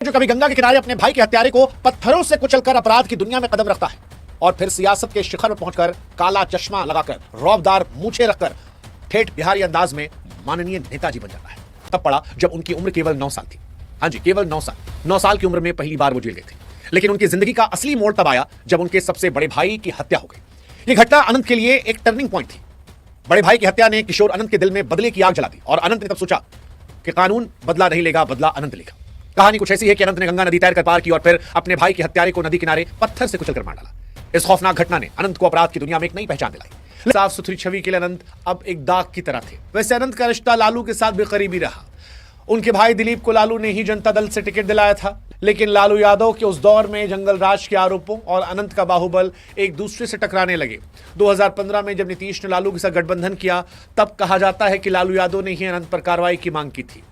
जो कभी गंगा के किनारे अपने भाई के हत्यारे को पत्थरों से कुचलकर अपराध की दुनिया में कदम रखता है और फिर सियासत के शिखर में पहुंचकर काला चश्मा लगाकर रौबदार मूछें रखकर ठेठ बिहारी अंदाज में माननीय नेताजी बन जाता है, तब पड़ा जब उनकी उम्र केवल 9 साल थी। हाँ जी, केवल 9 साल। 9 साल की उम्र में पहली बार वो जेल गए थे, लेकिन उनकी जिंदगी का असली मोड़ तब आया जब उनके सबसे बड़े भाई की हत्या हो गई। ये घटना अनंत के लिए एक टर्निंग पॉइंट थी। बड़े भाई की हत्या ने किशोर अनंत के दिल में बदले की आग जला दी और अनंत ने तब सोचा कि कानून बदला नहीं लेगा, बदला अनंत लेगा। कहानी कुछ ऐसी है कि अनंत ने गंगा नदी तैर कर पार की और फिर अपने भाई के हत्यारे को नदी किनारे पत्थर से कुचलकर मार डाला। इस खौफनाक घटना ने अनंत को अपराध की दुनिया में एक नई पहचान दिलाई। साफ सुथरी छवि के लिए अनंत अब एक दाग की तरह थे। वैसे अनंत का रिश्ता लालू के साथ भी करीबी रहा। उनके भाई दिलीप को लालू ने ही जनता दल से टिकट दिलाया था, लेकिन लालू यादव के उस दौर में जंगल राज के आरोपों और अनंत का बाहुबल एक दूसरे से टकराने लगे। 2015 में जब नीतीश ने लालू के साथ गठबंधन किया, तब कहा जाता है कि लालू यादव ने ही अनंत पर कार्रवाई की मांग की थी।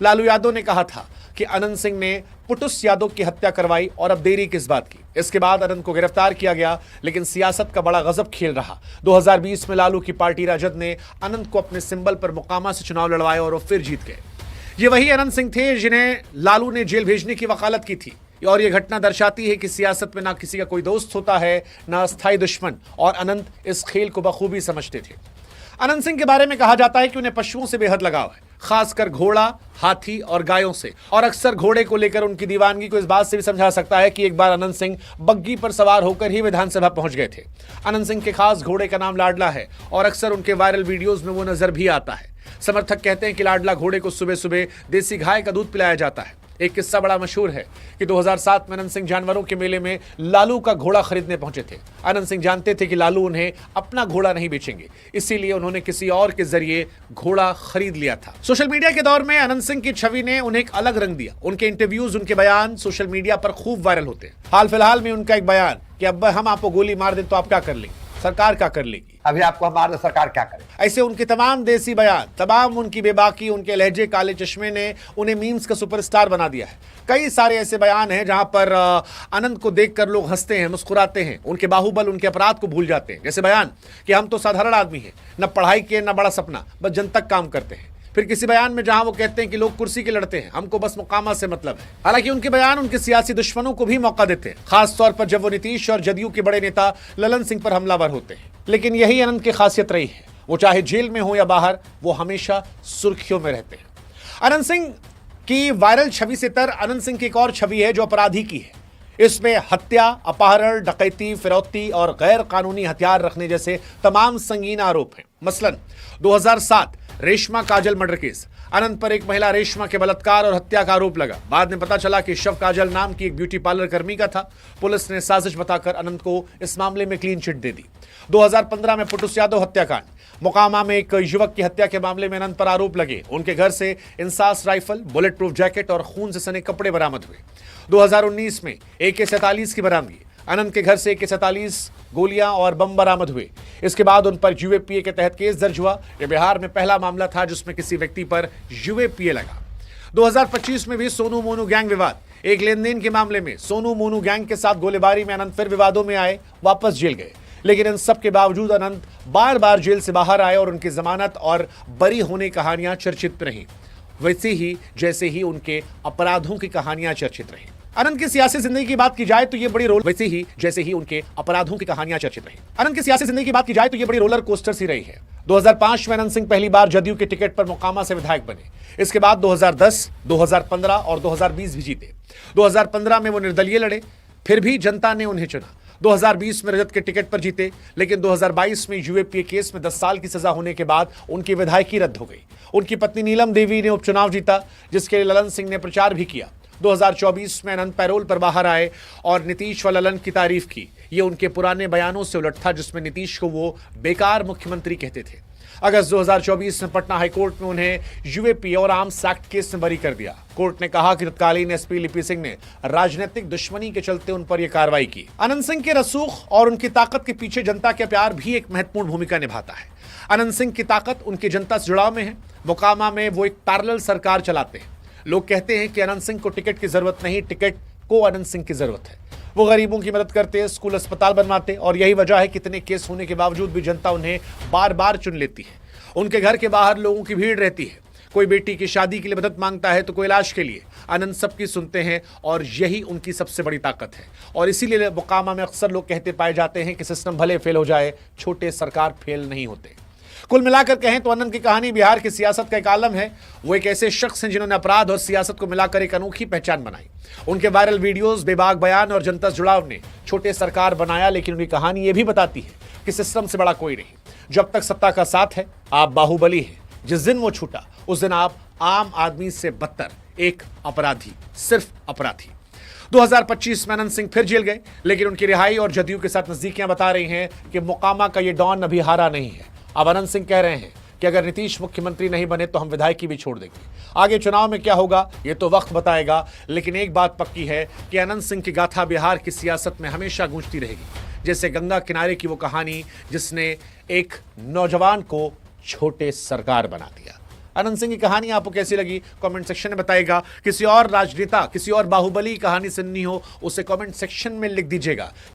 लालू यादव ने कहा था कि अनंत सिंह ने पुटुस यादव की हत्या करवाई और अब देरी किस बात की। इसके बाद अनंत को गिरफ्तार किया गया, लेकिन सियासत का बड़ा गजब खेल रहा। 2020 में लालू की पार्टी राजद ने अनंत को अपने सिंबल पर मोकामा से चुनाव लड़वाया और वो फिर जीत गए। ये वही अनंत सिंह थे जिन्हें लालू ने जेल भेजने की वकालत की थी। और यह घटना दर्शाती है कि सियासत में ना किसी का कोई दोस्त होता है, ना अस्थायी दुश्मन, और अनंत इस खेल को बखूबी समझते थे। अनंत सिंह के बारे में कहा जाता है कि उन्हें पशुओं से बेहद लगाव है, खासकर घोड़ा, हाथी और गायों से। और अक्सर घोड़े को लेकर उनकी दीवानगी को इस बात से भी समझा सकता है कि एक बार अनंत सिंह बग्गी पर सवार होकर ही विधानसभा पहुंच गए थे। अनंत सिंह के खास घोड़े का नाम लाडला है और अक्सर उनके वायरल वीडियोज में वो नजर भी आता है। समर्थक कहते हैं कि लाडला घोड़े को सुबह सुबह देसी गाय का दूध पिलाया जाता है। एक किस्सा बड़ा मशहूर है कि 2007 में अनंत सिंह जानवरों के मेले में लालू का घोड़ा खरीदने पहुंचे थे। अनंत सिंह जानते थे कि लालू उन्हें अपना घोड़ा नहीं बेचेंगे, इसीलिए उन्होंने किसी और के जरिए घोड़ा खरीद लिया था। सोशल मीडिया के दौर में अनंत सिंह की छवि ने उन्हें एक अलग रंग दिया। उनके इंटरव्यूज, उनके बयान सोशल मीडिया पर खूब वायरल होते हैं। हाल फिलहाल में उनका एक बयान कि अब हम आपको गोली मार दें तो आप क्या कर लेंगे, सरकार क्या कर लेगी, अभी आपको हमारे सरकार क्या करे। ऐसे उनके तमाम देसी बयान, तमाम उनकी बेबाकी, उनके लहजे, काले चश्मे ने उन्हें मीम्स का सुपरस्टार बना दिया है। कई सारे ऐसे बयान हैं जहां पर अनंत को देखकर लोग हंसते हैं, मुस्कुराते हैं, उनके बाहुबल, उनके अपराध को भूल जाते हैं। जैसे बयान कि हम तो साधारण आदमी हैं, न पढ़ाई के न बड़ा सपना, बस जनता काम करते हैं। फिर किसी बयान में जहां वो कहते हैं कि लोग कुर्सी के लड़ते हैं, हमको बस मुकामा से मतलब है। हालांकि उनके बयान उनके सियासी दुश्मनों को भी मौका देते हैं, खास तौर पर जब वो नीतीश और जदयू के बड़े नेता ललन सिंह पर हमलावर होते हैं। लेकिन यही अनंत की खासियत रही है, वो चाहे जेल में हो या बाहर, वो हमेशा सुर्खियों में रहते हैं। अनंत सिंह की वायरल छवि से तर अनंत सिंह की एक और छवि है जो अपराधी की है। इसमें हत्या, अपहरण, डकैती, फिरौती और गैर कानूनी हथियार रखने जैसे तमाम संगीन आरोप हैं। मसलन 2007 रेशमा काजल मर्डर केस। अनंत पर एक महिला रेशमा के बलात्कार और हत्या का आरोप लगा। बाद में पता चला कि शव काजल नाम की एक ब्यूटी पार्लर कर्मी का था। पुलिस ने साजिश बताकर अनंत को इस मामले में क्लीन चिट दे दी। 2015 में पुटुस यादव हत्याकांड। मोकामा में एक युवक की हत्या के मामले में अनंत पर आरोप लगे। उनके घर से INSAS rifle, bullet proof jacket और खून से सने कपड़े बरामद हुए। 2019 में AK-47 की बरामदगी। अनंत के घर से AK-47 गोलियां और बम बरामद हुए। इसके बाद उन पर UAPA के तहत केस दर्ज हुआ। यह बिहार में पहला मामला था जिसमें किसी व्यक्ति पर UAPA लगा। 2025 में भी सोनू मोनू गैंग विवाद। एक लेन देन के मामले में सोनू मोनू गैंग के साथ गोलीबारी में अनंत फिर विवादों में आए, वापस जेल गए। लेकिन इन सब के बावजूद अनंत बार बार जेल से बाहर आए और उनकी जमानत और बरी होने की कहानियां चर्चित रहीं, वैसे ही जैसे ही उनके अपराधों की कहानियां चर्चित रहीं। अनंत की सियासी जिंदगी की बात की जाए तो ये बड़ी वैसे ही जैसे ही उनके अपराधों की कहानियां चर्चित रही। अनंत की सियासी जिंदगी की बात की जाए तो ये बड़ी रोलर कोस्टर सी रही है। 2005 में अनंत सिंह पहली बार जदयू के टिकट पर मोकामा से विधायक बने। इसके बाद 2010, 2015 और 2020 भी जीते। 2015 में वो निर्दलीय लड़े, फिर भी जनता ने उन्हें चुना। 2020 में रजत के टिकट पर जीते, लेकिन 2022 में UAPA केस में 10 साल की सजा होने के बाद उनकी विधायकी रद्द हो गई। उनकी पत्नी नीलम देवी ने उपचुनाव जीता, जिसके लिए ललन सिंह ने प्रचार भी किया। 2024 में अनंत पैरोल पर बाहर आए और नीतीश व ललन की तारीफ की। ये उनके पुराने बयानों से उलट था जिसमें नीतीश को वो बेकार मुख्यमंत्री कहते थे। अगस्त 2024 में पटना हाईकोर्ट में उन्हें UAPA और आर्म्स एक्ट केस में बरी कर दिया। कोर्ट ने कहा कि तत्कालीन SP लिपि सिंह ने राजनीतिक दुश्मनी के चलते उन पर यह कार्रवाई की। अनंत सिंह के रसूख और उनकी ताकत के पीछे जनता का प्यार भी एक महत्वपूर्ण भूमिका निभाता है। अनंत सिंह की ताकत उनकी जनता से जुड़ाव में है। मोकामा में वो एक पैरेलल सरकार चलाते हैं। लोग कहते हैं कि अनंत सिंह को टिकट की जरूरत नहीं, टिकट को अनंत सिंह की जरूरत है। वो गरीबों की मदद करते, स्कूल अस्पताल बनवाते, और यही वजह है कि इतने केस होने के बावजूद भी जनता उन्हें बार बार चुन लेती है। उनके घर के बाहर लोगों की भीड़ रहती है। कोई बेटी की शादी के लिए मदद मांगता है तो कोई इलाज के लिए। आनंद सबकी सुनते हैं और यही उनकी सबसे बड़ी ताकत है। और इसीलिए मुकामा में अक्सर लोग कहते पाए जाते हैं कि सिस्टम भले फेल हो जाए, छोटे सरकार फेल नहीं होते। कुल मिलाकर कहें तो आनंद की कहानी बिहार की सियासत का एक आलम है। वो एक ऐसे शख्स हैं जिन्होंने अपराध और सियासत को मिलाकर एक अनोखी पहचान बनाई। उनके वायरल वीडियोस, बेबाक बयान और जनता से जुड़ाव ने छोटे सरकार बनाया, लेकिन उनकी कहानी ये भी बताती है कि सिस्टम से बड़ा कोई नहीं। जब तक सत्ता का साथ है आप बाहुबली हैं, जिस दिन वो छूटा उस दिन आप आम आदमी से बदतर एक अपराधी, सिर्फ अपराधी। 2025 में अनंत सिंह फिर जेल गए, लेकिन उनकी रिहाई और जदयू के साथ नजदीकियां बता रही हैं कि मोकामा का ये डॉन अभी हारा नहीं है। अब अनंत सिंह कह रहे हैं कि अगर नीतीश मुख्यमंत्री नहीं बने तो हम विधायकी भी छोड़ देंगे। आगे चुनाव में क्या होगा ये तो वक्त बताएगा, लेकिन एक बात पक्की है कि अनंत सिंह की गाथा बिहार की सियासत में हमेशा गूंजती रहेगी, जैसे गंगा किनारे की वो कहानी जिसने एक नौजवान को छोटे सरकार बना दिया। अनंत सिंह की कहानी आपको कैसी लगी कमेंट सेक्शन में बताइएगा। किसी और राजनेता, किसी और बाहुबली कहानी सुननी हो उसे कमेंट सेक्शन में लिख दीजिएगा।